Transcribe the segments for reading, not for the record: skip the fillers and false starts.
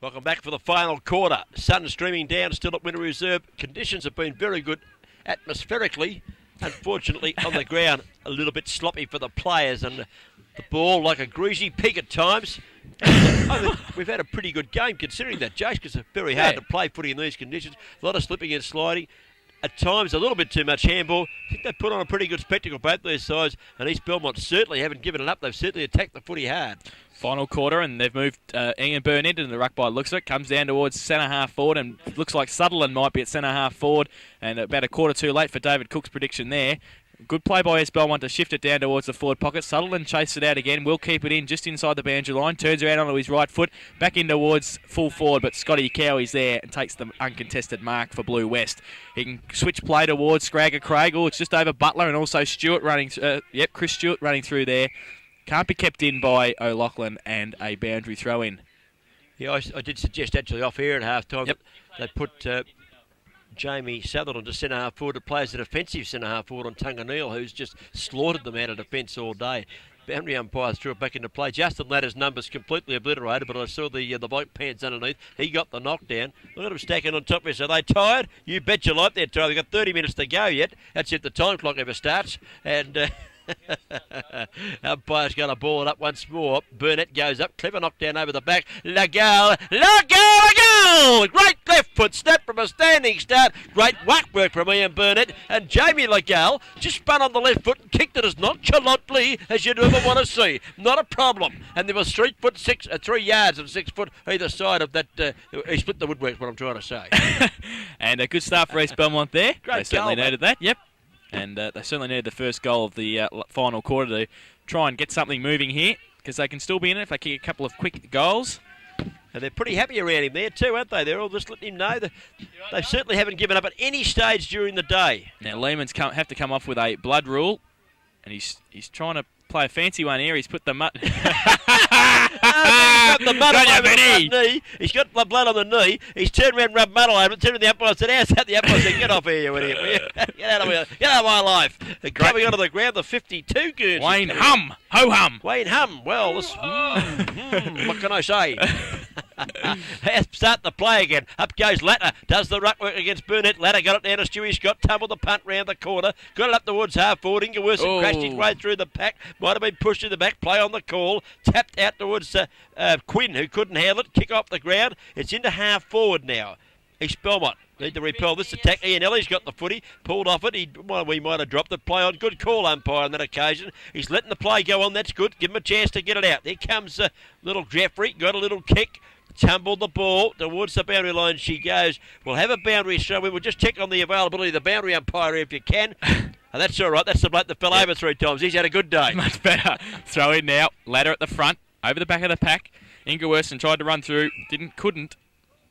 Welcome back for the final quarter. Sun streaming down, still at Winter Reserve. Conditions have been very good atmospherically. Unfortunately, on the ground, a little bit sloppy for the players, and the ball like a greasy pig at times. I think we've had a pretty good game considering that, Jace, because it's very hard to play footy in these conditions. A lot of slipping and sliding. At times, a little bit too much handball. I think they've put on a pretty good spectacle, both their sides, and East Belmont certainly haven't given it up. They've certainly attacked the footy hard. Final quarter, and they've moved Ian Burnett into the ruck by looks of it. Comes down towards centre-half forward, and looks like Sutherland might be at centre-half forward, and about a quarter too late for David Cook's prediction there. Good play by East Belmont to shift it down towards the forward pocket. Sutherland chased it out again. Will keep it in just inside the boundary line. Turns around onto his right foot. Back in towards full forward, but Scotty Cowie's there and takes the uncontested mark for Blue West. He can switch play towards Scragger Craig. Oh, it's just over Butler and also Stewart running. Chris Stewart running through there. Can't be kept in by O'Loughlin, and a boundary throw in. Yeah, I did suggest actually off air at half time that they put Jamie Sutherland to centre-half forward to play as a defensive centre-half forward on Tunga Neal, who's just slaughtered them out of defence all day. Boundary umpires threw it back into play. Justin Ladder's numbers completely obliterated, but I saw the white pants underneath. He got the knockdown. Look at them stacking on top of us. Are they tired? You bet your life they're tired. They've got 30 minutes to go yet. That's if the time clock ever starts. And umpire's going to ball it up once more. Burnett goes up. Clever knockdown over the back. Legal! Great left foot snap from a standing start. Great work from Ian Burnett. And Jamie Legal just spun on the left foot and kicked it as nonchalantly as you'd ever want to see. Not a problem. And there was 3 yards and 6 foot either side of that. He split the woodwork, what I'm trying to say. And a good start for East Belmont there. Great they certainly goal, needed that. Yep. And they certainly needed the first goal of the final quarter to try and get something moving here, because they can still be in it if they kick a couple of quick goals. And they're pretty happy around him there too, aren't they? They're all just letting him know that they certainly haven't given up at any stage during the day. Now Lehman's have to come off with a blood rule, and he's trying to play a fancy one here. He's put the mud. He's got the mud on the knee. He's got the blood on the knee. He's turned around and rubbed mud all over it. Turned to the umpire and said, how's that? The umpire said, get off here, you idiot. Get out of my life. They're coming onto the ground, the 52 goons. Wayne Hum. Ho-hum. Wayne Hum. Well, this, what can I say? Start the play again. Up goes Latter. Does the ruck work against Burnett. Latter got it down to Stewie Scott. Tumbled the punt round the corner. Got it up towards half forward. Ingerworth crashed his way through the pack. Might have been pushed in the back. Play on the call. Tapped out towards Quinn, who couldn't handle it. Kick off the ground. It's into half forward now. East Belmont need to repel this attack. Ian Ellie's got the footy, pulled off it. We might have dropped the play on. Good call, umpire, on that occasion. He's letting the play go on. That's good. Give him a chance to get it out. There comes little Jeffrey. Got a little kick. Tumbled the ball towards the boundary line. She goes. We'll have a boundary show. We will just check on the availability of the boundary umpire if you can. That's all right. That's the bloke that fell over 3 times. He's had a good day. Much better. Throw in now. Ladder at the front. Over the back of the pack. Ingerworth tried to run through. Couldn't.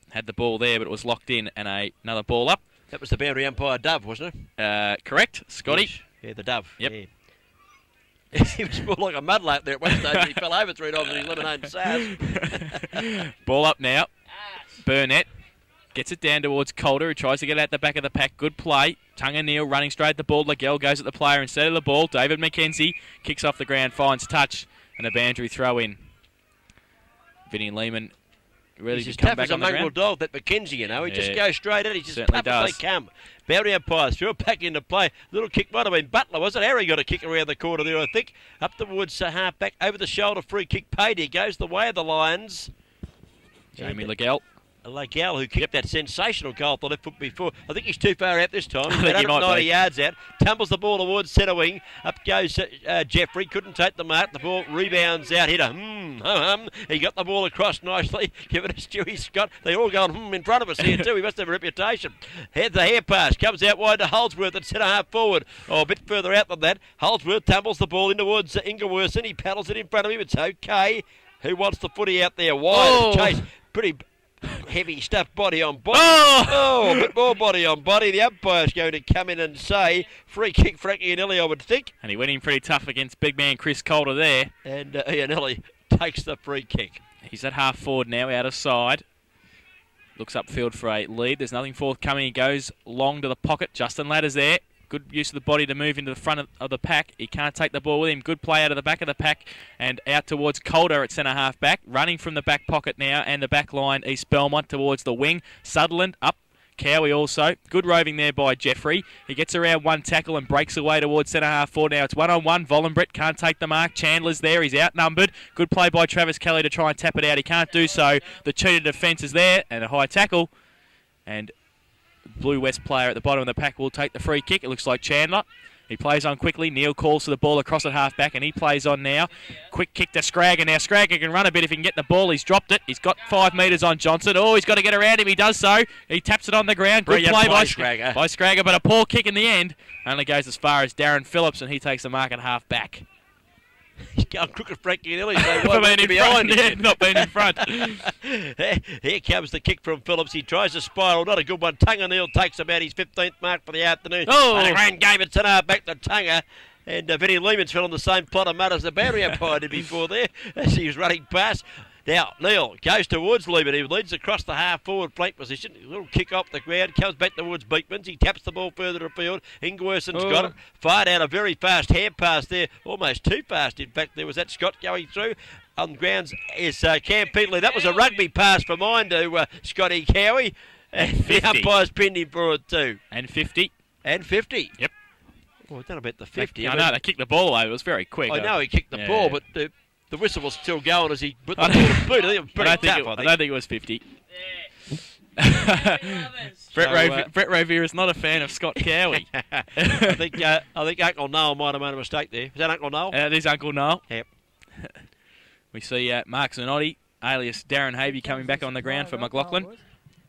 Had the ball there, but it was locked in, and another ball up. That was the boundary umpire, Dove, wasn't it? Correct. Scotty. Yes. Yeah, the Dove. Yep. Yeah. He was more like a mudlark there at one stage. He fell over 3 times and he's let alone sass. Ball up now. Burnett gets it down towards Calder, who tries to get out the back of the pack. Good play. Tunga Neal running straight at the ball. Legel goes at the player instead of the ball. David McKenzie kicks off the ground, finds touch, and a boundary throw in. Vinnie Lehman really just come back on the ground. He's as tough as a mongrel dog, that McKenzie, you know. He just goes straight at it. He's just tough as they come. Boundary umpire threw it back into play. Little kick might have been Butler, was it? Harry got a kick around the corner there, I think. Up towards half back, over the shoulder, free kick paid. He goes the way of the Lions. Jamie Legel. Legal, who kicked that sensational goal off the left foot before. I think he's too far out this time. He's 190 yards out. Tumbles the ball towards centre wing. Up goes Jeffrey. Couldn't take the mark. The ball rebounds out. Hit a He got the ball across nicely. Give it to Stewie Scott. They all going in front of us here too. He must have a reputation. Head the hair pass. Comes out wide to Holdsworth at centre half forward. Oh, a bit further out than that. Holdsworth tumbles the ball in towards Ingerworth and he paddles it in front of him. It's okay. Who wants the footy out there wide? Chase. Pretty heavy stuff, body on body. A bit more body on body. The umpire's going to come in and say free kick for Ianelli, I would think. And he went in pretty tough against big man Chris Calder there. And Ianelli takes the free kick. He's at half forward now, out of side. Looks upfield for a lead. There's nothing forthcoming. He goes long to the pocket. Justin Ladder's there. Good use of the body to move into the front of the pack. He can't take the ball with him. Good play out of the back of the pack and out towards Calder at centre-half back. Running from the back pocket now and the back line, East Belmont towards the wing. Sutherland up. Cowie also. Good roving there by Jeffrey. He gets around one tackle and breaks away towards centre-half forward. Now it's one-on-one. Vollenbrett can't take the mark. Chandler's there. He's outnumbered. Good play by Travis Kelly to try and tap it out. He can't do so. The cheated defence is there and a high tackle. And Blue West player at the bottom of the pack will take the free kick. It looks like Chandler. He plays on quickly. Neil calls for the ball across at half-back, and he plays on now. Quick kick to Scragger. Now Scragger can run a bit if he can get the ball. He's dropped it. He's got 5 metres on Johnson. Oh, he's got to get around him. He does so. He taps it on the ground. Good play by Scragger, but a poor kick in the end. Only goes as far as Darren Phillips, and he takes the mark at half-back. He's going crooked Frankie and Ellie. Not being in front. Here comes the kick from Phillips. He tries to spiral. Not a good one. Tunga Neil takes about his 15th mark for the afternoon. Oh! And a grand game at centre back to Tunga. And Vinnie Lehman's fell on the same plot of mud as the boundary umpire did before there as he was running past. Now, Neil goes towards Lehman. He leads across the half-forward flank position. A little kick off the ground. Comes back towards Beekmans. He taps the ball further afield. Ingwersen's got it. Fired out a very fast hand pass there. Almost too fast, in fact. There was that Scott going through. On grounds is Cam Peatley. That was a rugby pass for mine to Scotty Cowie. And the umpires pinned him for it too. And 50. And 50. Yep. Well, I don't know about the 50. I know, they kicked the ball away. It was very quick. I know he kicked the ball, but the whistle was still going as he put the ball to boot. I think it was pretty tough, I don't think it was 50. Brett Rovier is not a fan of Scott Cowie. I think Uncle Noel might have made a mistake there. Is that Uncle Noel? It is Uncle Noel. Yep. We see Mark Zanotti, alias Darren Havey, coming back on the ground for McLaughlin.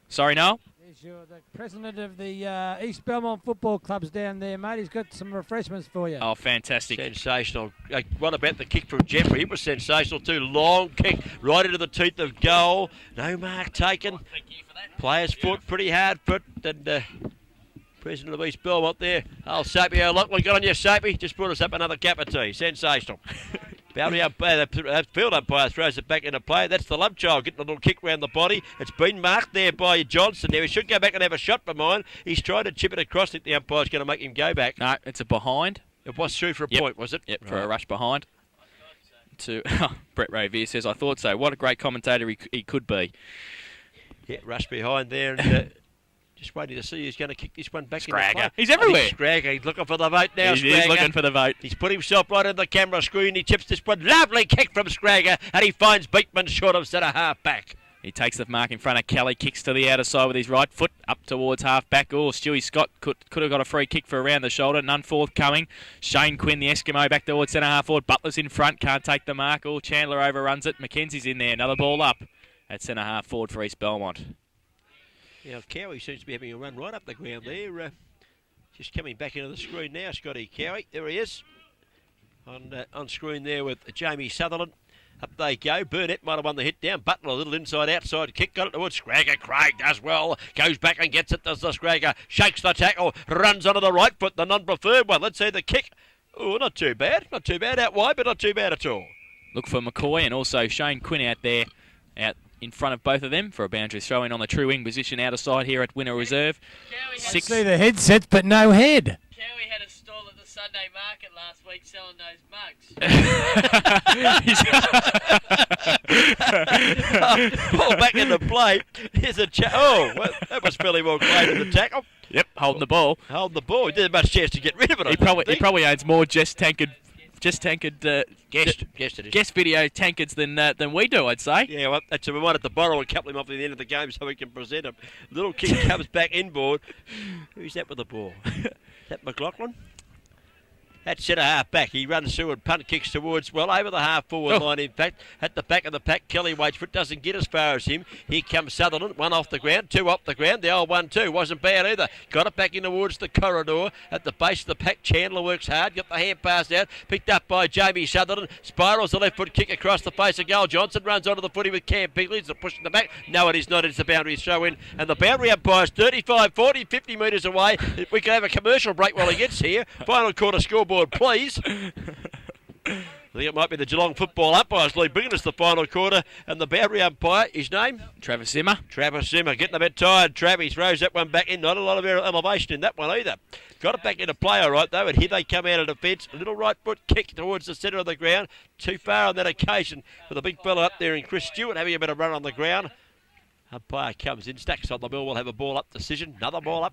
Sorry, Noel? The president of the East Belmont Football Club's down there, mate. He's got some refreshments for you. Oh, fantastic. Sensational. What about the kick from Jeffrey? It was sensational too. Long kick right into the teeth of goal. No mark taken. Thank you for that. Player's foot, pretty hard foot. And president of East Belmont there. Oh, Soapy O'Loughlin, got on you, Soapy. Just brought us up another cup of tea. Sensational. Boundary umpire, the field umpire throws it back into play. That's the love child getting a little kick round the body. It's been marked there by Johnson. Now he should go back and have a shot for mine. He's trying to chip it across. I think the umpire's going to make him go back. No, it's a behind. It was through for a point, was it? Yep, for a rush behind. Brett Rovier says, I thought so. What a great commentator he could be. Yeah, rush behind there. And, just waiting to see who's going to kick this one back into play. He's everywhere. Scragger. He's looking for the vote now, He's looking for the vote. He's put himself right on the camera screen. He chips this one. Lovely kick from Scragger. And he finds Beekman short of centre half back. He takes the mark in front of Kelly, kicks to the outer side with his right foot, up towards half-back. Oh, Stewie Scott could have got a free kick for around the shoulder, none forthcoming. Shane Quinn, the Eskimo, back towards centre-half forward. Butler's in front, can't take the mark. Oh, Chandler overruns it. Mackenzie's in there, another ball up at centre-half forward for East Belmont. Now, Cowie seems to be having a run right up the ground there. Just coming back into the screen now, Scotty Cowie. There he is. On screen there with Jamie Sutherland. Up they go. Burnett might have won the hit down. Butler, a little inside-outside kick. Got it towards Scragger. Craig does well. Goes back and gets it. Does the Scragger. Shakes the tackle. Runs onto the right foot. The non-preferred one. Let's see the kick. Oh, not too bad. Not too bad. Out wide, but not too bad at all. Look for McCoy and also Shane Quinn out there. Out in front of both of them for a boundary throw-in on the true wing position outer side here at Winner Reserve. I see the headsets, but no head. Cowie had a stall at the Sunday market last week selling those mugs. Ball back into play. Here's a that was fairly well played in the tackle. Yep, holding the ball. Holding the ball. He didn't have much chance to get rid of it. He probably owns more guest video tankards than we do, I'd say. Yeah, well, that's we might have to borrow a couple of them off at the end of the game so we can present them. Little kick comes back inboard. Who's that with the ball? Is that McLaughlin? That's centre half back. He runs through and punt kicks towards, over the half forward line, in fact. At the back of the pack, Kelly waits for it, doesn't get as far as him. Here comes Sutherland, one off the ground, two off the ground. The old 1-2 wasn't bad either. Got it back in towards the corridor. At the base of the pack, Chandler works hard, got the hand pass out, picked up by Jamie Sutherland. Spirals the left foot kick across the face of goal. Johnson runs onto the footy with Cam Peatley. It's pushing the back. No, it is not. It's the boundary throw in. And the boundary umpire's 35, 40, 50 metres away. We can have a commercial break while he gets here. Final quarter scoreboard, please. I think it might be the Geelong football umpires lead, bringing us the final quarter. And the boundary umpire, his name? Travis Zimmer. Travis Zimmer, getting a bit tired. Travis throws that one back in. Not a lot of elevation in that one either. Got it back into play all right, though. And here they come out of defence. A little right foot kick towards the centre of the ground. Too far on that occasion for the big fella up there in Chris Stewart having a bit of run on the ground. Umpire comes in, stacks on the bill. We'll have a ball up decision. Another ball up.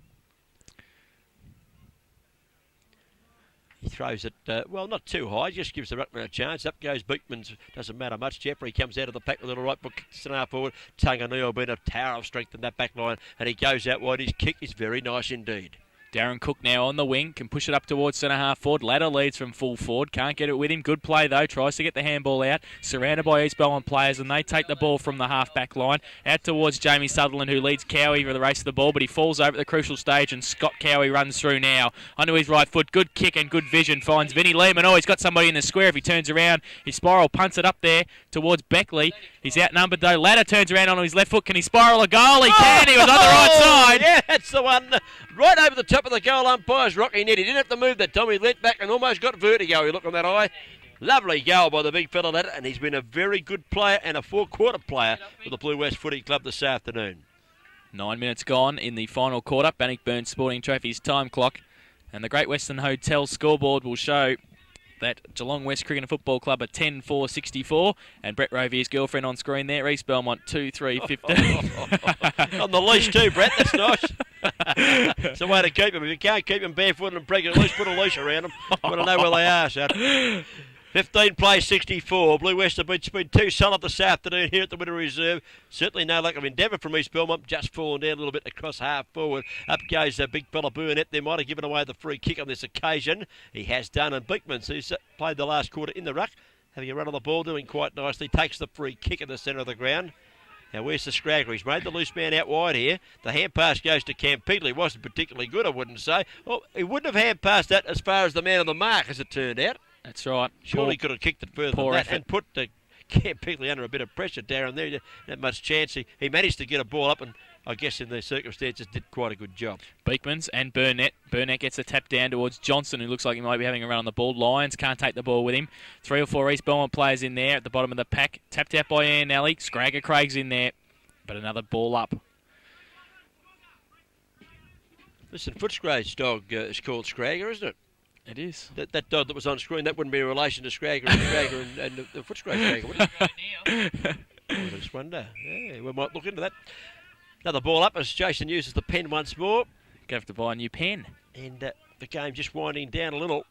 He throws it, well, not too high, just gives the ruckman a chance. Up goes Beekman's, doesn't matter much. Jeffrey comes out of the pack with a little right foot, kicks it half forward. Tunga Neil been a tower of strength in that back line, and he goes out wide. His kick is very nice indeed. Darren Cook now on the wing, can push it up towards centre-half forward. Ladder leads from full forward, can't get it with him. Good play though, tries to get the handball out. Surrounded by East Belmont players, and they take the ball from the half-back line. Out towards Jamie Sutherland, who leads Cowie for the race of the ball, but he falls over at the crucial stage, and Scott Cowie runs through now. Onto his right foot, good kick and good vision, finds Vinnie Lehman. Oh, he's got somebody in the square if he turns around. His spiral punts it up there towards Beckley. He's outnumbered though. Ladder turns around onto his left foot. Can he spiral a goal? He can. He was on the right side. Yeah, that's the one. Right over the top of the goal umpire's rocky net. He didn't have to move that time. He leant back and almost got vertigo. He looked on that eye. Lovely goal by the big fella Ladder, and he's been a very good player and a four-quarter player for the Blue West Footy Club this afternoon. 9 minutes gone in the final quarter. Bannockburn Sporting Trophy's time clock. And the Great Western Hotel scoreboard will show that Geelong West Cricket and Football Club are 10-4-64, and Brett Rovier's girlfriend on screen there, East Belmont 2-3-15. On the leash too, Brett, that's nice. It's a way to keep them. If you can't keep them barefoot and pregnant, at least put a leash around them. You want to know where they are, son. 15 plays 64. Blue West have been too solid this afternoon here at the Winter Reserve. Certainly no lack of endeavour from East Belmont. Just fallen down a little bit across half forward. Up goes big fella Burnett. They might have given away the free kick on this occasion. He has done. And Beekman, who's played the last quarter in the ruck, having a run on the ball, doing quite nicely, takes the free kick in the centre of the ground. Now, where's the Scragger? He's made the loose man out wide here. The hand pass goes to Campbell. He wasn't particularly good, I wouldn't say. Well, he wouldn't have hand passed that as far as the man on the mark, as it turned out. That's right. Surely could have kicked it further than that and put Campbell under a bit of pressure, Darren. There, not much chance. He managed to get a ball up, and I guess in the circumstances did quite a good job. Beekman's and Burnett. Burnett gets a tap down towards Johnson, who looks like he might be having a run on the ball. Lyons can't take the ball with him. 3 or 4 East Belmont players in there at the bottom of the pack. Tapped out by Ian Alley. Scragger Craig's in there, but another ball up. Listen, Footscray's dog is called Scragger, isn't it? It is. That dog that was on screen, that wouldn't be in relation to Scragger and the Footscray Scragger, would it? I just wonder. Yeah, we might look into that. Another ball up as Jason uses the pen once more. Going to have to buy a new pen. And the game just winding down a little.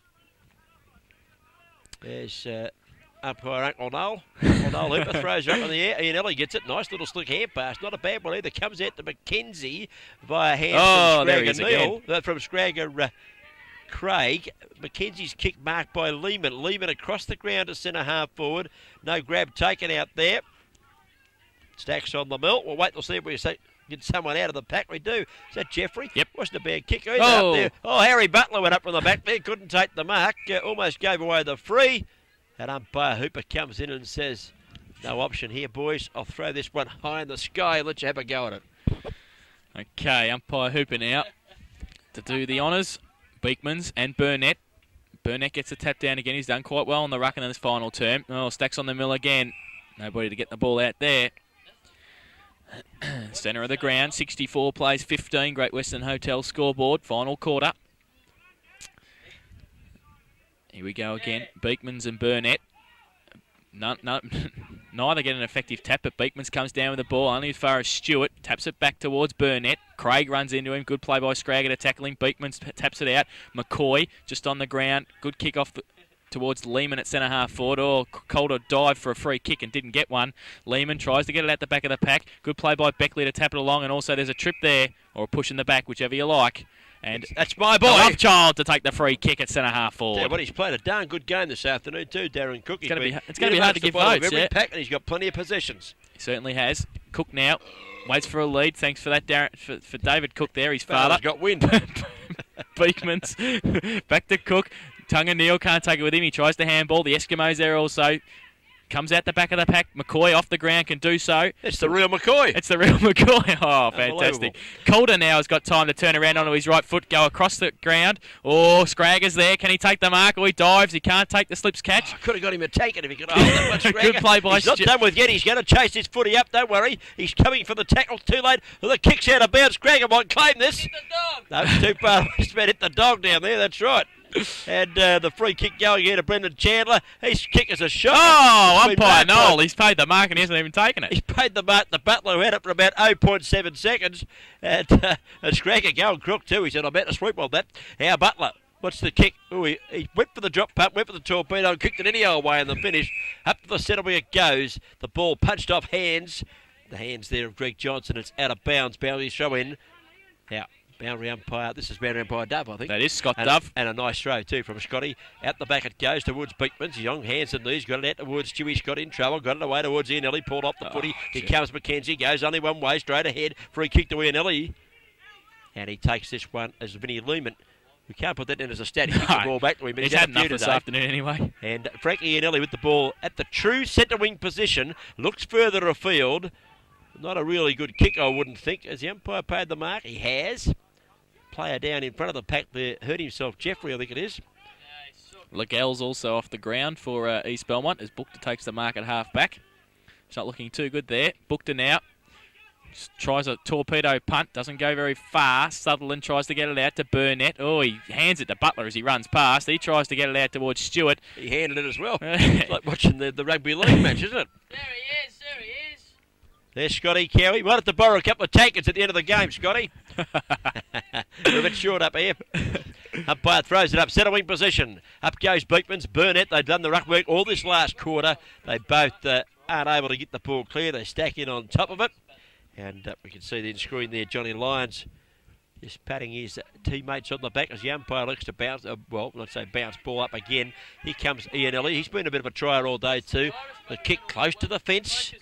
There's umpire Uncle Noel. Uncle Noel Hooper throws her up in the air. Ian Ellie gets it. Nice little slick hand pass. Not a bad one either. Comes out to McKenzie via hand from Scragger Neil. From Scragger Craig. McKenzie's kick marked by Lehman. Lehman across the ground to centre half forward. No grab taken out there. Stacks on the mill. We'll wait to see if we get someone out of the pack. We do. Is that Jeffrey? Yep. Wasn't a bad kick either up there. Oh, Harry Butler went up from the back there. Couldn't take the mark. Almost gave away the free. And umpire Hooper comes in and says, no option here, boys. I'll throw this one high in the sky and let you have a go at it. Okay, umpire Hooper now to do the honours. Beekman's and Burnett. Burnett gets a tap down again. He's done quite well on the ruck in this final term. Oh, stacks on the mill again. Nobody to get the ball out there. Centre of the ground. 64 plays 15. Great Western Hotel scoreboard. Final quarter. Here we go again. Beekman's and Burnett. Neither get an effective tap, but Beekman's comes down with the ball only as far as Stewart. Taps it back towards Burnett. Craig runs into him. Good play by Scragger to tackle him. Beekman taps it out. McCoy just on the ground. Good kick off towards Lehman at centre half forward. Oh, Calder dived for a free kick and didn't get one. Lehman tries to get it out the back of the pack. Good play by Beckley to tap it along, and also there's a trip there, or a push in the back, whichever you like. And that's my boy, Lovechild, to take the free kick at centre half forward. Yeah, well, he's played a darn good game this afternoon too, Darren Cook. It's going to be hard to give votes. Every pack, and he's got plenty of possessions. He certainly has. Cook now waits for a lead. Thanks for that, Darren, for David Cook there, his father. He's got wind. Beekman's back to Cook. Tunga Neil can't take it with him. He tries to handball. The Eskimos there also. Comes out the back of the pack. McCoy off the ground can do so. It's the real McCoy. It's the real McCoy. Oh, fantastic. Calder now has got time to turn around onto his right foot, go across the ground. Oh, Scragger's there. Can he take the mark? Oh, he dives. He can't take the slips catch. Could have got him to take it if he could hold that much. Good play by He's not done with yet. He's going to chase his footy up. Don't worry. He's coming for the tackle. Too late. Well, the kick's out of bounds. Scragger might claim this. Hit the dog. No, it's too far. He's about hit the dog down there. That's right. And the free kick going here to Brendan Chandler. His kick is a shot. Oh, It's been umpire marked Noel. by- He's paid the mark and he hasn't even taken it. He's paid the mark. The Butler who had it for about 0.7 seconds. And Scragger going crook too. He said, I bet a sweep on that. Our Butler. What's the kick? Oh, he went for the drop punt, went for the torpedo, and kicked it any old way in the finish. Up to the centre where it goes. The ball punched off hands. The hands there of Greg Johnson. It's out of bounds. Boundary throw in. Now, boundary umpire. This is boundary umpire Dove, I think. That is Scott and, Dove. And a nice throw too from Scotty. Out the back it goes towards Beekman's. He's on hands and knees. Got it out towards Stewie. Scott in trouble. Got it away towards Ianelli. Pulled off the footy. Here comes McKenzie. Goes only one way. Straight ahead. Free kick to Ianelli. And he takes this one as Vinnie Lehman. We can't put that in as a stat. He kicked the ball back to him. But He's he's had had a few enough this today. afternoon anyway. And Frankie Ianelli with the ball at the true centre wing position. Looks further afield. Not a really good kick, I wouldn't think. Has the umpire paid the mark? He has. Player down in front of the pack there. Hurt himself. Jeffrey, I think it is. Legal's also off the ground for East Belmont as Bookter takes the mark at half back. It's not looking too good there. Bookter now tries a torpedo punt, doesn't go very far. Sutherland tries to get it out to Burnett. Oh, he hands it to Butler as he runs past. He tries to get it out towards Stewart. He handled it as well. It's like watching the rugby league match, isn't it? There he is. There he is. There's Scotty Cowie. Might have to borrow a couple of tankers at the end of the game, Scotty. We're a bit short up here. Umpire throws it up. Centre wing position. Up goes Beekman's. Burnett. They've done the ruck work all this last quarter. They both aren't able to get the ball clear. They stack in on top of it. And we can see the screen there, Johnny Lyons just patting his teammates on the back as the umpire looks to bounce, well, let's say bounce ball up again. Here comes Ianelli. He's been a bit of a trier all day too. The kick close to the fence.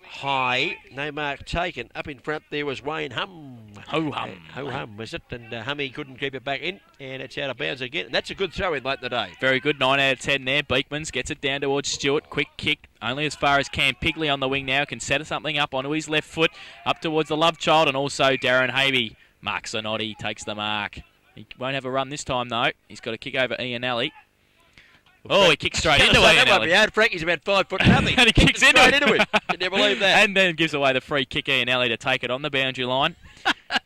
High. No mark taken. Up in front there was Wayne Hum. Ho-hum, was it? And Hummy couldn't keep it back in. And it's out of bounds again. And that's a good throw in late in the day. Very good, 9 out of 10 there. Beekmans gets it down towards Stewart. Quick kick, only as far as Cam Pigley on the wing now. Can set something up onto his left foot. Up towards the love child and also Darren Havey. Mark Zanotti takes the mark. He won't have a run this time though. He's got to kick over Ianelli. Oh, he kicks straight into That might be Ianelli. hard. Frankie's about 5 foot nothing. And he kicks into straight it. into it. Can you believe that? And then gives away the free kick Ianelli to take it on the boundary line.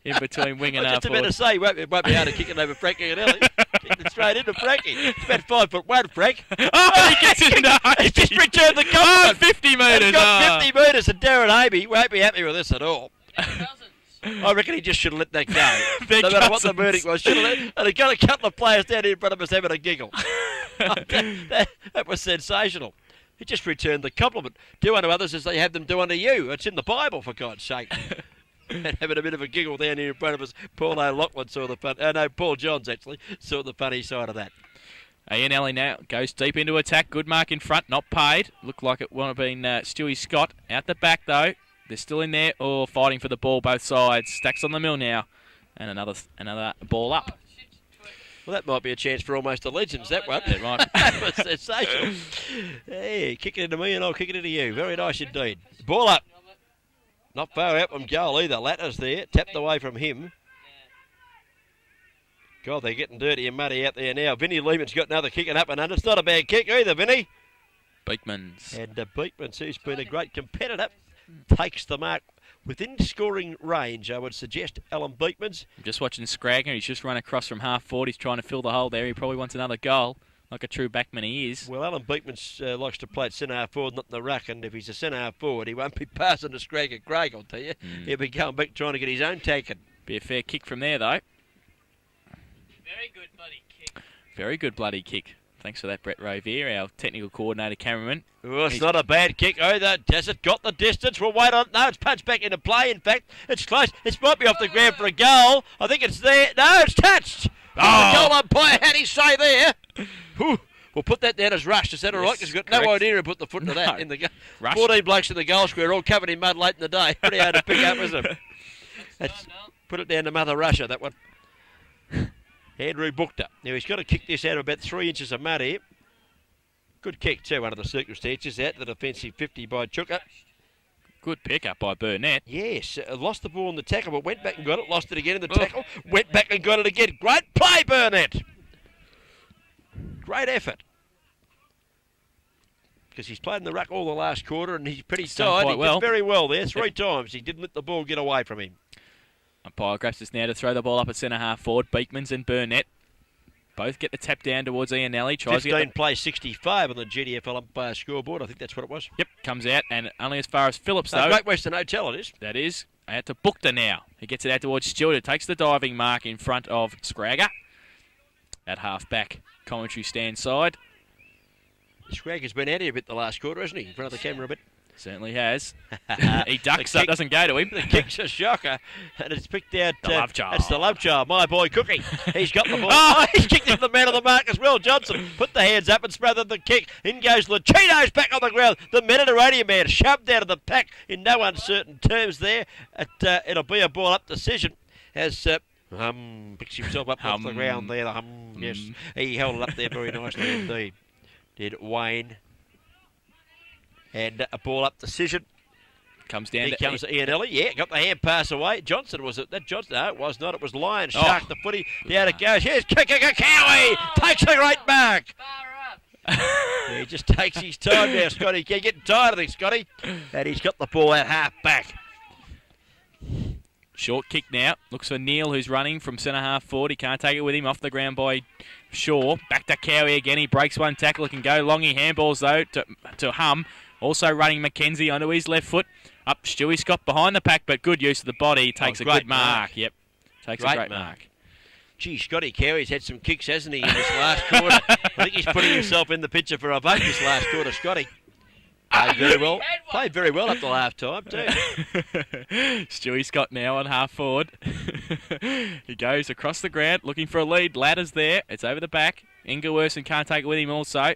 In between wing and I was half just about to say, it won't be hard to kick it over Frankie and Ellie. Kicked it straight into Frankie. It's about 5'1", Frank. Oh, he gets it into He's just returned the Oh, compliment. 50 metres. He's got 50 metres, and Darren Havey won't be happy with this at all. Cousins. I reckon he just should have let that go. They're No matter what the cousins. verdict was, should have let. And he got a couple of players down here in front of us having a giggle. that was sensational. He just returned the compliment. Do unto others as they have them do unto you. It's in the Bible, for God's sake. And having a bit of a giggle down here in front of us. Paul O'Loughlin saw the fun. No, Paul Johns actually saw the funny side of that. Ianelli now goes deep into attack. Good mark in front, not paid. Looked like it would have been Stewie Scott. Out the back though. They're still in there. Oh, fighting for the ball both sides. Stacks on the mill now. And another ball up. Well, that might be a chance for almost a Legends, that one. Yeah, right. That was sensational. Hey, kick it into me and I'll kick it into you. Very nice indeed. Ball up. Not far out from goal either. Latter's there. Tapped away from him. God, they're getting dirty and muddy out there now. Vinnie Lehman's got another kicking up and under. It's not a bad kick either, Vinnie. Beekmans. And Beekmans, who's been a great competitor, takes the mark within scoring range, I would suggest, Alan Beekmans. I'm just watching Scragger. He's just run across from half forward. He's trying to fill the hole there. He probably wants another goal, like a true backman he is. Well, Alan Beekmans likes to play at centre half forward, not in the ruck, and if he's a centre half forward, he won't be passing to Scragger Craig, I'll tell you. He'll be going back trying to get his own taken. Be a fair kick from there, though. Very good bloody kick. Very good bloody kick. Thanks for that, Brett Rovier, our technical coordinator cameraman. Oh, it's not a bad kick either. Has it got the distance? We'll wait on it. No, it's punched back into play. In fact, it's close. It might be off the ground for a goal. I think it's there. No, it's touched. Oh. The goal umpire had his say there. Whew. We'll put that down as rushed. Is that all right? Yes, Because we've got correct. no idea who put the foot into that. No. In the Rushed. 14 blokes in the goal square, all covered in mud late in the day. Pretty hard to pick up, isn't it? That's, put it down to Mother Russia, that one. Andrew Bookter. Now, he's got to kick this out of about 3 inches of mud here. Good kick too under the circumstances. Out the defensive 50 by Chuka. Good pick-up by Burnett. Yes, lost the ball in the tackle, but went back and got it. Lost it again in the tackle. Went back and got it again. Great play, Burnett. Great effort. Because he's played in the ruck all the last quarter and he's pretty tired. He did very well there. Three times. He didn't let the ball get away from him. Umpire grabs us now to throw the ball up at centre half forward. Beekmans and Burnett both get the tap down towards Iannelli. 15 play 65 on the GDFL umpire scoreboard. I think that's what it was. Yep, comes out and only as far as Phillips though. Great Western Hotel it is. That is. Out to Bookter now. He gets it out towards Stewart. It takes the diving mark in front of Scragger. At half back, commentary stand side. Scragger's been out here a bit the last quarter, hasn't he? In front of the camera a bit. Certainly has. He ducks, so it doesn't go to him. The kick's a shocker, and it's picked out. The love child. It's the love child, my boy Cookie. He's got the ball. Oh, he's kicked into the man of the mark as well. Johnson put the hands up and smothered the kick. In goes Lucchino's back on the ground. The Mediterranean man shoved out of the pack in no uncertain terms there. It'll be a ball-up decision as picks himself up off the ground there. Yes, he held it up there very nicely indeed. Did Wayne. And a ball-up decision. Comes down Here to comes Iannelli. Yeah, got the hand pass away. Johnson, was it? That Johnson? No, it was not. It was Lyon. Shark the footy. Down it goes. Here's kicking a Cowie. Takes a great mark. Yeah, he just takes his time now, Scotty. You're getting tired of this, Scotty. And he's got the ball out half back. Short kick now. Looks for Neil, who's running from centre half forward. He can't take it with him. Off the ground by Shaw. Back to Cowie again. He breaks one tackle. He can go long. He handballs, though, to Hum. Also running Mackenzie onto his left foot. Up Stewie Scott behind the pack, but good use of the body. Takes a good mark. Yep. Takes a great mark. Gee, Scotty Cowie's had some kicks, hasn't he, in this last quarter? I think he's putting himself in the picture for a vote this last quarter, Scotty. Played very well. Played very well up to half time, too. Stewie Scott now on half forward. He goes across the ground looking for a lead. Ladder's there. It's over the back. Ingerwerson can't take it with him also.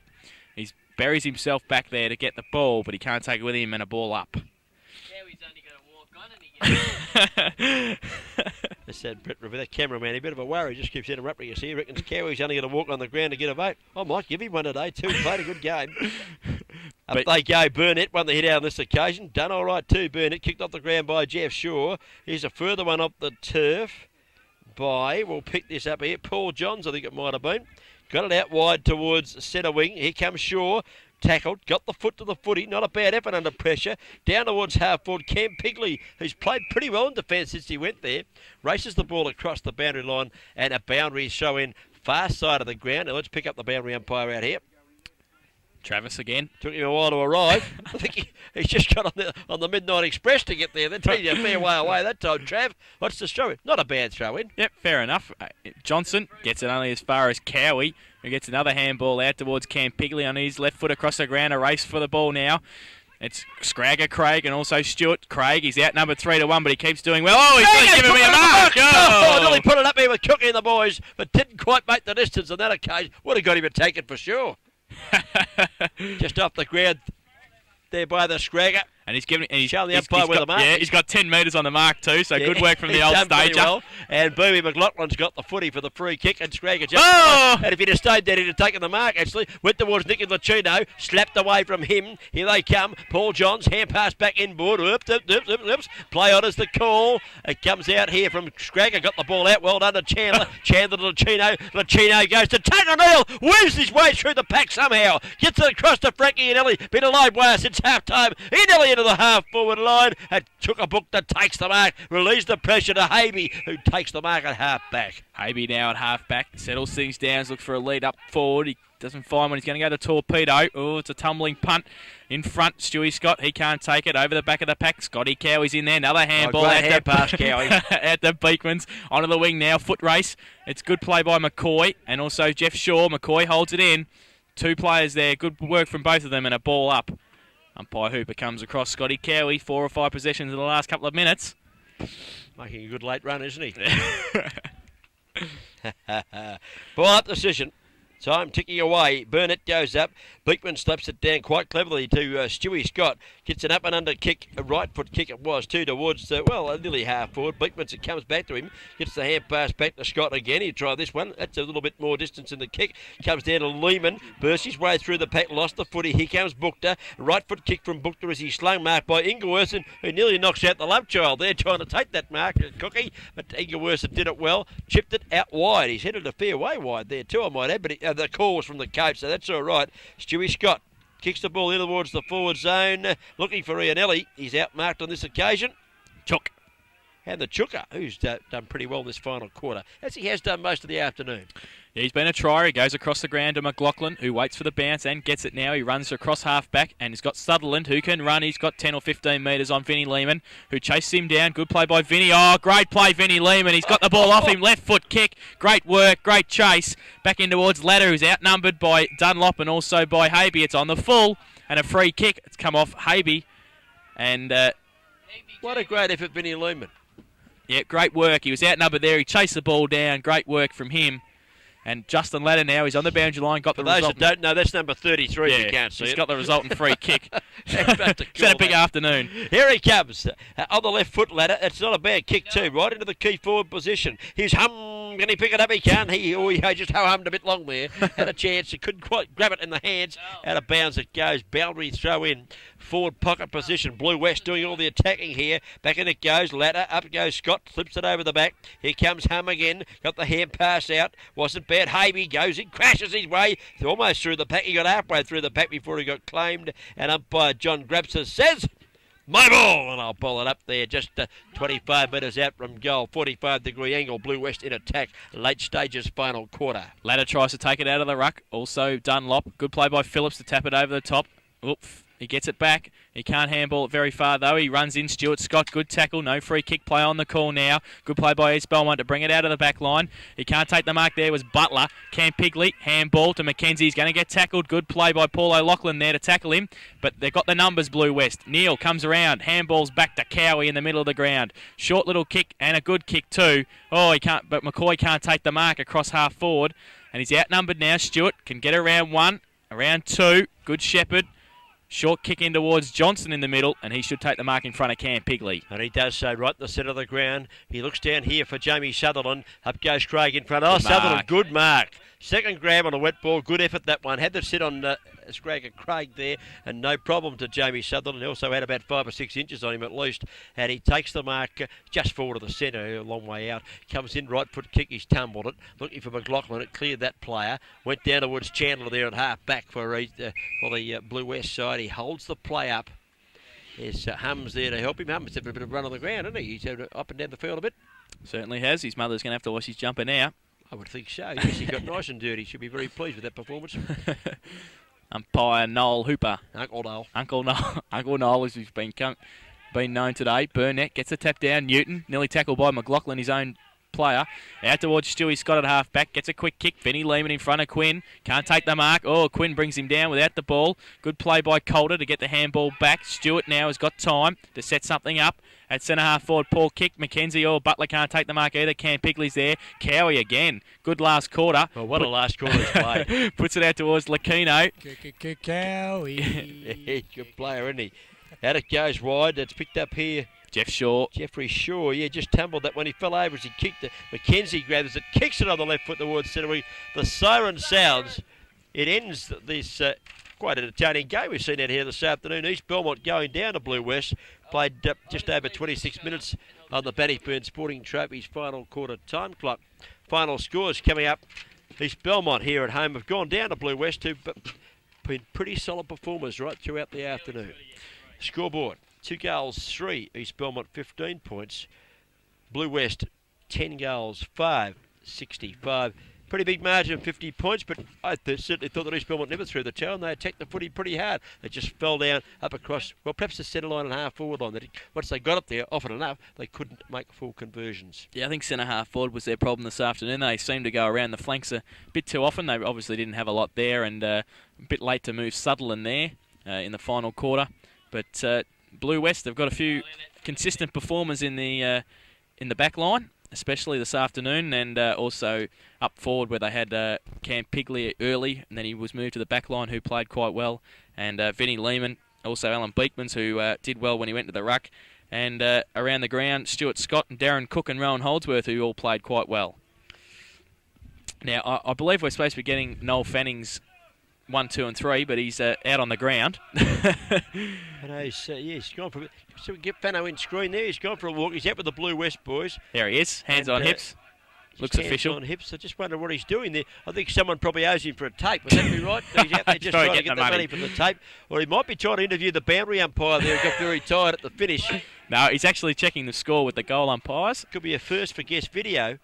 He buries himself back there to get the ball, but he can't take it with him and a ball up. Cowie's only got to walk on and he gets They said Brett River, that cameraman, a bit of a worry, just keeps interrupting us here. He reckons Cowie's only going to walk on the ground to get a vote. I might give him one today too. Played a good game. Up they go. Burnett won the hit out on this occasion. Done all right too. Burnett kicked off the ground by Jeff Shaw. Here's a further one off the turf by, we'll pick this up here, Paul Johns, I think it might have been. Got it out wide towards centre wing. Here comes Shaw. Tackled, got the foot to the footy, not a bad effort under pressure. Down towards half forward, Cam Pigley, who's played pretty well in defence since he went there, races the ball across the boundary line, and a boundary show in far side of the ground. Now let's pick up the boundary umpire out here. Travis again. Took him a while to arrive. I think he's just got on the Midnight Express to get there. They're taking you a fair way away that time, Trav. What's the throw in? Not a bad throw in. Yep, fair enough. Johnson gets it only as far as Cowie, who gets another handball out towards Cam Pigley on his left foot across the ground. A race for the ball now. It's Scragger, Craig, and also Stewart. Craig, he's out number 3-1, but he keeps doing well. Oh, he's not giving me a mark. Oh, nearly put it up here with Cookie and the boys, but didn't quite make the distance on that occasion. Would have got him a taken for sure. Just off the ground there by the Scragger. And he's giving, and he's showing the umpire where the mark. Yeah, he's got 10 metres on the mark too, so good work from the old stager. Well. And Boomy McLaughlin's got the footy for the free kick, and Scragger just. Oh! And if he'd have stayed there, he'd have taken the mark. Actually, went towards Nicky Lachino, slapped away from him. Here they come. Paul Johns, hand pass back inboard. Oops. Play on as the call. It comes out here from Scragger. Got the ball out. Well done to Chandler. Chandler to Lachino. Lachino goes to Taylor Neal. Weaves his way through the pack somehow. Gets it across to Frankie Iannelli. Been a live wire since half time. Iannelli into the half forward line and took a book that takes the mark, released the pressure to Havey, who takes the mark at half back. Havey now at half back, settles things down, looks for a lead up forward. He doesn't find one. He's going to go to Torpedo. Oh, it's a tumbling punt in front. Stewie Scott, he can't take it over the back of the pack. Scotty Cowie's in there. Another handball hand pass, Cowie. At the Beekmans. Onto the wing now. Foot race. It's good play by McCoy and also Jeff Shaw. McCoy holds it in. Two players there. Good work from both of them and a ball up. Umpire Hooper comes across Scotty Cowie, 4 or 5 possessions in the last couple of minutes. Making a good late run, isn't he? Ball up decision. Time ticking away. Burnett goes up. Beekman slaps it down quite cleverly to Stewie Scott. Gets an up and under kick, a right foot kick it was too, towards, nearly half forward. Beekman comes back to him. Gets the hand pass back to Scott again. He'll try this one. That's a little bit more distance in the kick. Comes down to Lehman. Bursts his way through the pack. Lost the footy. Here comes Bookter. Right foot kick from Bookter as he slung mark by Ingleworth, who nearly knocks out the love child there trying to take that mark, Cookie. But Ingleworth did it well. Chipped it out wide. He's headed a fair way wide there too, I might add. But the call was from the coach, so that's all right. Stewie Scott kicks the ball in towards the forward zone, looking for Ianelli. He's outmarked on this occasion. Chook. And the Chooker, who's done pretty well this final quarter, as he has done most of the afternoon. Yeah, he's been a trier. He goes across the ground to McLaughlin, who waits for the bounce and gets it now. He runs across half-back, and he's got Sutherland, who can run. He's got 10 or 15 metres on Vinnie Lehman, who chases him down. Good play by Vinnie. Oh, great play, Vinnie Lehman. He's got the ball off him. Left foot kick. Great work. Great chase. Back in towards Ladder, who's outnumbered by Dunlop and also by Habe. It's on the full, and a free kick. It's come off Habe. And what a great effort, Vinnie Lehman. Yeah, great work. He was outnumbered there. He chased the ball down. Great work from him. And Justin Ladder now, he's on the boundary line. Got the result. For those that don't know, that's number 33 if you can't see it. He's got the resultant free kick. It's had a big afternoon. Here he comes. On the left foot, Ladder. It's not a bad kick too. Right into the key forward position. Here's Can he pick it up? He can. He just ho-hummed a bit long there. Had a chance. He couldn't quite grab it in the hands. Out of bounds it goes. Boundary throw in. Forward pocket position. Blue West doing all the attacking here. Back in it goes. Ladder. Up goes Scott. Flips it over the back. Here comes Hum again. Got the hand pass out. Wasn't bad. Habe goes in. Crashes his way. Almost through the pack. He got halfway through the pack before he got claimed. And umpire John Grabser says, my ball, and I'll bowl it up there just 25 metres out from goal. 45-degree angle, Blue West in attack. Late stages, final quarter. Ladder tries to take it out of the ruck. Also Dunlop. Good play by Phillips to tap it over the top. Oof. He gets it back. He can't handball it very far, though. He runs in. Stuart Scott, good tackle. No free kick play on the call now. Good play by East Belmont to bring it out of the back line. He can't take the mark there. Was Butler. Cam Pigley, handball to Mackenzie. He's going to get tackled. Good play by Paul O'Loughlin there to tackle him. But they've got the numbers, Blue West. Neal comes around. Handballs back to Cowie in the middle of the ground. Short little kick and a good kick too. Oh, he can't. But McCoy can't take the mark across half forward. And he's outnumbered now. Stewart can get around one. Around two. Good Shepherd. Short kick in towards Johnson in the middle, and he should take the mark in front of Cam Pigley. And he does so right in the centre of the ground. He looks down here for Jamie Sutherland. Up goes Craig in front. Oh, Sutherland, good mark. Second grab on a wet ball. Good effort, that one. Had to sit on Craig there, and no problem to Jamie Sutherland. He also had about 5 or 6 inches on him at least. And he takes the mark just forward of the centre, a long way out. Comes in, right foot kick. He's tumbled it. Looking for McLaughlin. It cleared that player. Went down towards Chandler there at half back for the Blue West side. He holds the play up. There's Hum's there to help him. Hum's had a bit of run on the ground, hasn't he? He's up and down the field a bit. Certainly has. His mother's going to have to watch his jumper now. I would think so. Yes, he got nice and dirty. Should be very pleased with that performance. Umpire Noel Hooper. Uncle Noel. Uncle Noel, as he's been known today. Burnett gets a tap down. Newton, nearly tackled by McLaughlin, his own player. Out towards Stewie Scott at half back. Gets a quick kick. Vinnie Lehman in front of Quinn. Can't take the mark. Oh, Quinn brings him down without the ball. Good play by Calder to get the handball back. Stewart now has got time to set something up. At centre half forward, Paul kick. Mackenzie, Butler can't take the mark either. Cam Pigley's there. Cowie again. Good last quarter. Well, what a last quarter he's played. Puts it out towards Lacino. Cowie. Good player, isn't he? Out it goes wide. It's picked up here. Jeffrey Shaw, just tumbled that when he fell over as he kicked it. Mackenzie grabs it, kicks it on the left foot towards centre. The siren sounds. It ends this quite an entertaining game we've seen out here this afternoon. East Belmont going down to Blue West. Played just over 26 minutes on the Bannockburn Sporting Trophies final quarter time clock. Final scores coming up. East Belmont here at home have gone down to Blue West, who've been pretty solid performers right throughout the afternoon. Scoreboard. 2 goals, 3. East Belmont 15 points. Blue West 10 goals, 5. 65. Pretty big margin of 50 points, but I certainly thought that East Belmont never threw the towel, and they attacked the footy pretty hard. They just fell down up across, well, perhaps the centre line and half forward line. Once they got up there, often enough, they couldn't make full conversions. Yeah, I think centre half forward was their problem this afternoon. They seemed to go around the flanks a bit too often. They obviously didn't have a lot there, and a bit late to move Sutherland there in the final quarter. But Blue West, they've got a few consistent performers in the back line, especially this afternoon, and also up forward where they had Cam Pigley early, and then he was moved to the back line, who played quite well, and Vinnie Lehman, also Alan Beekmans, who did well when he went to the ruck, and around the ground, Stuart Scott and Darren Cook and Rowan Holdsworth, who all played quite well. Now, I believe we're supposed to be getting Noel Fanning's 1, 2 and 3, but he's out on the ground. He's gone for. So we get Fano in screen there. He's gone for a walk. He's out with the Blue West boys. There he is. Hands on hips. Looks official. Hands on hips. I just wonder what he's doing there. I think someone probably owes him for a tape. Would that be right? He's out there just trying to get the money for the tape. Or he might be trying to interview the boundary umpire there who got very tired at the finish. No, he's actually checking the score with the goal umpires. Could be a first for guest video.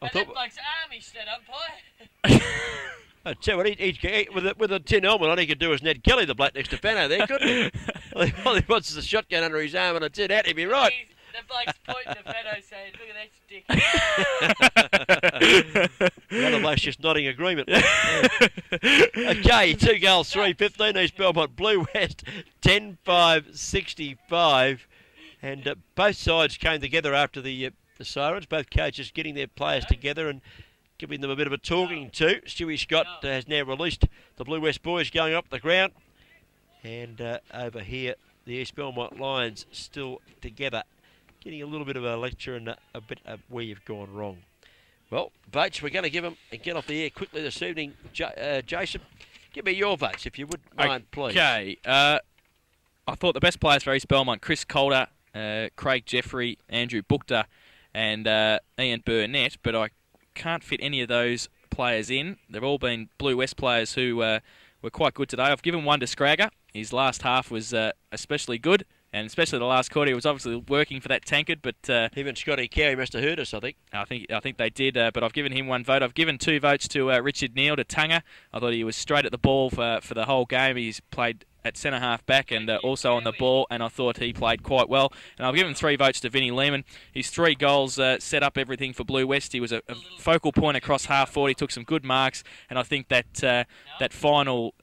That bloke's army set umpire. I tell you what, with a tin helmet on, he could do as Ned Kelly, the bloke next to Fano there, couldn't he? All he wants is a shotgun under his arm and a tin hat, he'd be right. The bloke's pointing to Fano saying, look at that stick. The other bloke's just nodding agreement. Okay, 2 goals, 3-15, East Belmont, Blue West, 10-5-65. And both sides came together after the sirens, both coaches getting their players together and giving them a bit of a talking to. Stewie Scott has now released the Blue West boys going up the ground. And over here, the East Belmont Lions still together, getting a little bit of a lecture and a bit of where you've gone wrong. Well, votes, we're going to give them and get off the air quickly this evening. Jason, give me your votes, if you would mind, please. Okay. I thought the best players for East Belmont, Chris Calder, Craig Jeffrey, Andrew Buchter, and Ian Burnett, but I can't fit any of those players in. They've all been Blue West players who were quite good today. I've given one to Scragger. His last half was especially good, and especially the last quarter. He was obviously working for that tankard, but him and Scotty Carey must have heard us, I think. I think they did, but I've given him one vote. I've given 2 votes to Richard Neal, to Tunga. I thought he was straight at the ball for the whole game. He's played at centre-half back and also on the ball, and I thought he played quite well. And I've given 3 votes to Vinnie Lehman. His 3 goals set up everything for Blue West. He was a focal point across half forward. He took some good marks, and I think that that final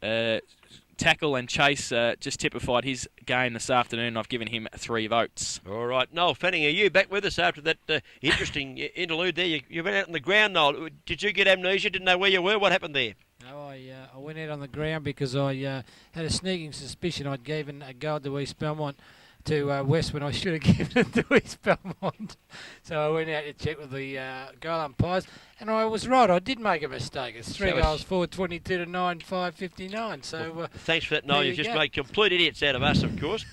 tackle and chase just typified his game this afternoon. I've given him 3 votes. All right. Noel Fanning, are you back with us after that interesting interlude there? You went out on the ground, Noel. Did you get amnesia? Didn't know where you were? What happened there? No, I went out on the ground because I had a sneaking suspicion I'd given a goal to East Belmont to West when I should have given it to East Belmont. So I went out to check with the goal umpires, and I was right. I did make a mistake. It's 3 goals for 22 to 9, 5-59. So thanks for that, Noel. You've just made complete idiots out of us, of course.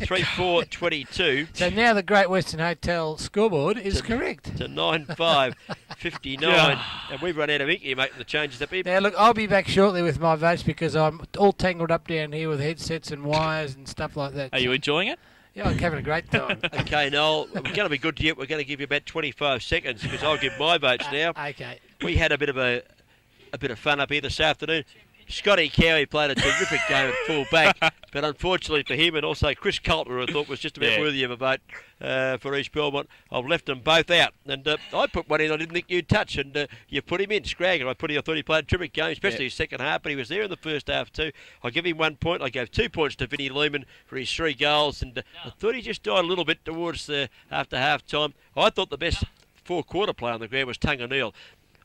3-4-22. So now the Great Western Hotel scoreboard is correct. To 9-5-59. And we've run out of ink here making the changes up here. Now look, I'll be back shortly with my votes because I'm all tangled up down here with headsets and wires and stuff like that. Are you enjoying it? Yeah, I'm having a great time. Okay, Noel, we're going to be good to you. We're going to give you about 25 seconds because I'll give my votes now. Okay. We had a bit of fun up here this afternoon. Scotty Cowie played a terrific game at full back, but unfortunately for him and also Chris Coulter, I thought was just about worthy of a vote for East Belmont. I've left them both out, and I put one in I didn't think you'd touch, and you put him in, Scragger. I thought he played a terrific game, especially his second half, but he was there in the first half too. I give him 1 point. I gave 2 points to Vinnie Lehman for his 3 goals, and I thought he just died a little bit towards after half time. I thought the best 4-quarter player on the ground was Tunga Neal.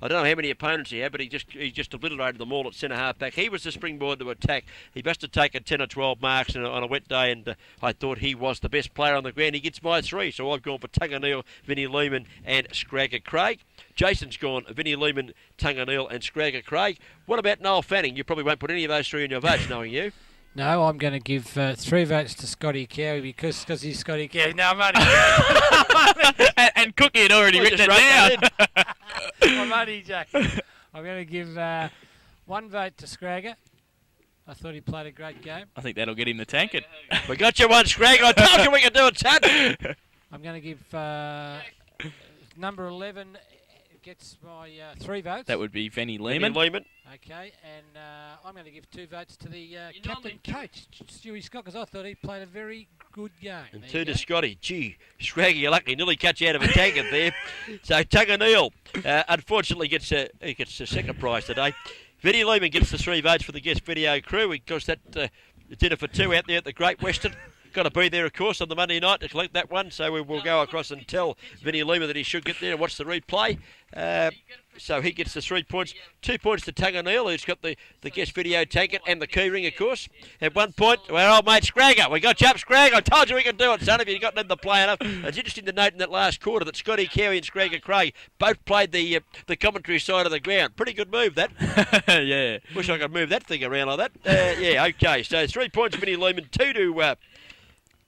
I don't know how many opponents he had, but he just obliterated them all at centre-half back. He was the springboard to attack. He must have taken 10 or 12 marks on a wet day, and I thought he was the best player on the ground. He gets my 3, so I've gone for Tunga Neal, Vinnie Lehman and Scragger Craig. Jason's gone Vinnie Lehman, Tunga Neal and Scragger Craig. What about Noel Fanning? You probably won't put any of those 3 in your votes, knowing you. No, I'm going to give 3 votes to Scotty Cowie because he's Scotty Cowie. No, I'm only and Cookie had already written it down. I'm only joking. I'm going to give 1 vote to Scragger. I thought he played a great game. I think that'll get him the tankard. We got you 1, Scragger. I told you we could do it, son. I'm going to give number 11 gets my 3 votes. That would be Vinnie Lehman. Okay, and I'm going to give 2 votes to the captain coach, Stewie Scott, because I thought he played a very good game. And 2 to Scotty. Gee, Scraggy, you're lucky. Nearly cut you out of a tankard there. So Tunga Neal, unfortunately, gets the second prize today. Vinnie Lehman gets the 3 votes for the guest video crew. Of course, that dinner for 2 out there at the Great Western. Got to be there, of course, on the Monday night to collect that one. So we will go across and tell Vinnie Lima that he should get there and watch the replay. So he gets the 3 points. 2 points to Tunganeel, who's got the guest video taken, and the key ring, of course. At 1 point, our old mate Scragger. We got Chap Scragger. I told you we could do it, son, if you got them to play enough. It's interesting to note in that last quarter that Scotty Cowie and Scragger Craig both played the commentary side of the ground. Pretty good move, that. Yeah. Wish I could move that thing around like that. Yeah, okay. So 3 points, Vinnie Lehman. 2 to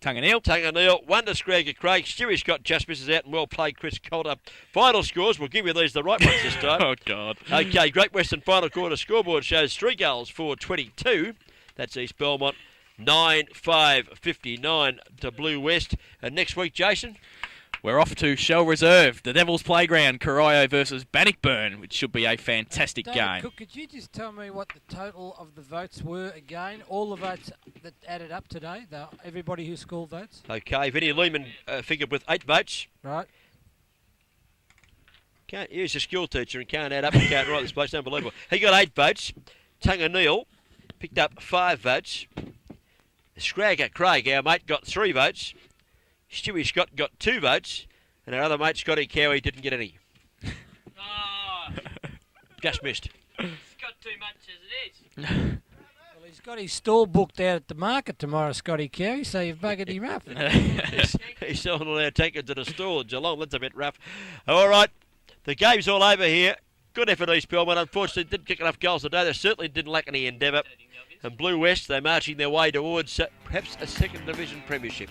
Tunganeel, 1 to Scragger Craig. Stewie Scott just misses out, and well played, Chris Coulter. Final scores, we'll give you these the right ones this time. Oh, God. Okay, Great Western final quarter scoreboard shows 3 goals for 22. That's East Belmont. 9-5-59 to Blue West. And next week, Jason? We're off to Shell Reserve, the Devils Playground, Corio versus Bannockburn, which should be a fantastic David game. Cook, could you just tell me what the total of the votes were again? All the votes that added up today, everybody who scored votes? Okay, Vinnie Lehman figured with 8 votes. Right. Can't use a school teacher and can't add up and can't write this place. Unbelievable. He got 8 votes. Tunganeel picked up 5 votes. Scragger Craig, our mate, got 3 votes. Stewie Scott got 2 votes. And our other mate, Scotty Cowie, didn't get any. Oh, Just missed. it's got too much as it is. Well, he's got his stall booked out at the market tomorrow, Scotty Cowie, so you've buggered him up. He's selling all our tankers to the store in Geelong. That's a bit rough. All right, the game's all over here. Good effort, East Belmont. Unfortunately, didn't kick enough goals today. They certainly didn't lack any endeavour. And Blue West, they're marching their way towards perhaps a second division premiership.